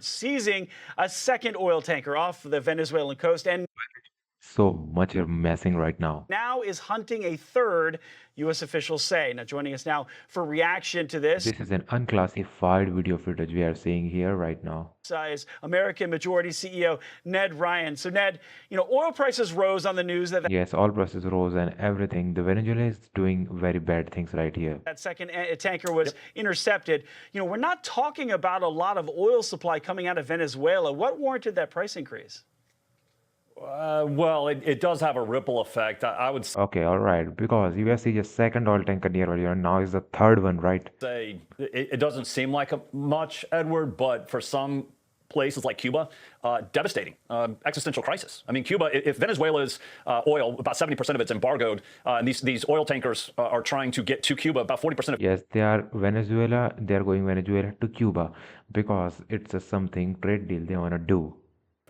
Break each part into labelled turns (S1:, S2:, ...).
S1: seizing a second oil tanker off the Venezuelan coast and
S2: So much you're messing right now.
S1: now is hunting a third, U.S. officials say. Now, joining us now for reaction to this
S2: This is an unclassified video footage we are seeing here right now.
S1: is American Majority CEO Ned Ryan. So, Ned, oil prices rose on the news that
S2: Yes, all prices rose and everything. The Venezuela is doing very bad things right here.
S1: that second tanker was intercepted. We're not talking about a lot of oil supply coming out of Venezuela. What warranted that price increase?
S3: Well, it does have a ripple effect. I would
S2: Okay, all right. Because US is a second oil tanker nearby here, and now is the third one, right?
S3: say it doesn't seem like much, Edward, but for some places like Cuba, devastating, existential crisis. I mean, Cuba, if Venezuela's oil, about 70% of it's embargoed, and these oil tankers are trying to get to Cuba, about 40% of
S2: Yes, they are Venezuela. They are going Venezuela to Cuba because it's a something trade deal they wanna do.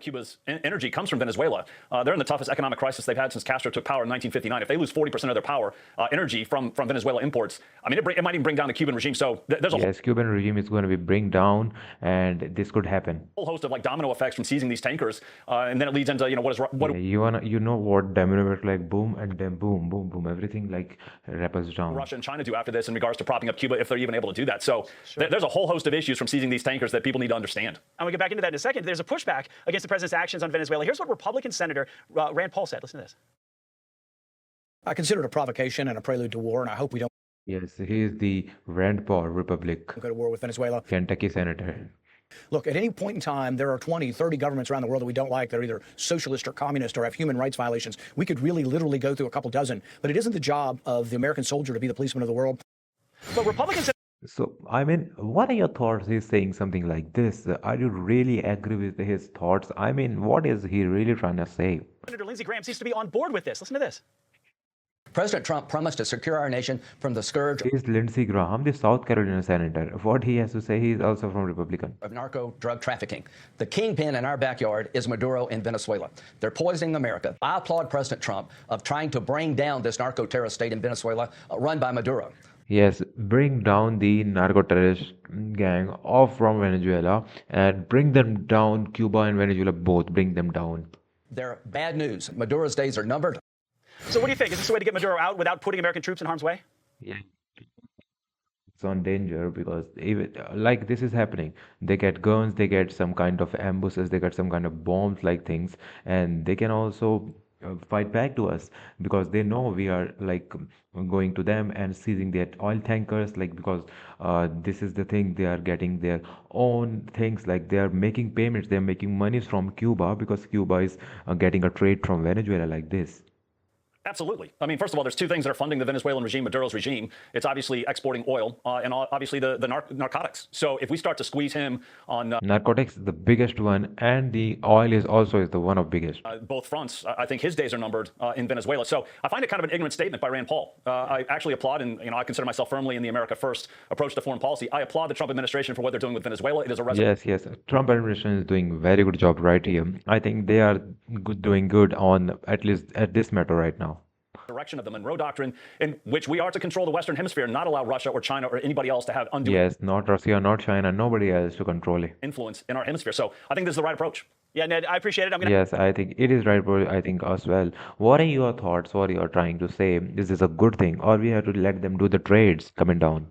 S3: Cuba's energy comes from Venezuela. They're in the toughest economic crisis they've had since Castro took power in 1959. If they lose 40% of their power, energy from Venezuela imports, I mean, it might even bring down the Cuban regime. So there's a
S2: Yes, Cuban regime is going to be bring down, and this could happen.
S3: whole host of like domino effects from seizing these tankers, and then it leads into what
S2: Yeah, you know what domino effect like boom and then boom, boom, boom, everything like rappels down.
S3: Russia and China do after this in regards to propping up Cuba if they're even able to do that. So there's a whole host of issues from seizing these tankers that people need to understand.
S1: And we'll get back into that in a second. There's a pushback against the president's actions on Venezuela. Here's what Republican Senator Rand Paul said. Listen to this.
S4: I consider it a provocation and a prelude to war, and I hope we don't
S2: Yes, he is the Rand Paul Republic,
S4: go to war with Venezuela.
S2: Kentucky senator.
S4: Look, at any point in time, there are 20, 30 governments around the world that we don't like that are either socialist or communist or have human rights violations. We could really literally go through a couple dozen, but it isn't the job of the American soldier to be the policeman of the world.
S1: But Republicans.
S2: So, I mean, what are your thoughts? He's saying something like this. Are you really agree with his thoughts? I mean, what is he really trying to say?
S1: Senator Lindsey Graham seems to be on board with this. Listen to this.
S5: President Trump promised to secure our nation from the scourge
S2: Is Lindsey Graham, the South Carolina senator. What he has to say, he is also from Republican.
S5: of narco drug trafficking. The kingpin in our backyard is Maduro in Venezuela. They're poisoning America. I applaud President Trump of trying to bring down this narco terrorist state in Venezuela run by Maduro.
S2: Yes, bring down the narco terrorist gang off from Venezuela and bring them down. Cuba and Venezuela both bring them down.
S5: They're bad news. Maduro's days are numbered.
S1: So what do you think? Is this a way to get Maduro out without putting American troops in harm's way?
S2: Yeah. It's on danger because even like this is happening. They get guns, they get some kind of ambushes, they get some kind of bombs like things, and they can also fight back to us because they know we are like going to them and seizing their oil tankers like because this is the thing they are getting their own things like they are making payments, they are making monies from Cuba because Cuba is getting a trade from Venezuela like this.
S3: Absolutely. I mean, first of all, there's two things that are funding the Venezuelan regime, Maduro's regime. It's obviously exporting oil and obviously the narcotics. So if we start to squeeze him on
S2: Narcotics is the biggest one, and the oil is also is the one of biggest.
S3: both fronts, I think his days are numbered in Venezuela. So I find it kind of an ignorant statement by Rand Paul. I actually applaud, and I consider myself firmly in the America First approach to foreign policy. I applaud the Trump administration for what they're doing with Venezuela. It is a
S2: Yes, Trump administration is doing very good job right here. I think they are doing good on at least at this matter right now.
S3: direction of the Monroe Doctrine, in which we are to control the Western Hemisphere, not allow Russia or China or anybody else to have undue
S2: Yes, not Russia, not China, nobody else to control it.
S3: influence in our hemisphere. So I think this is the right approach.
S1: Yeah, Ned, I appreciate it. I'm going to.
S2: Yes, I think it is right, bro. I think as well. What are your thoughts? What you are trying to say? Is this a good thing, or we have to let them do the trades coming down?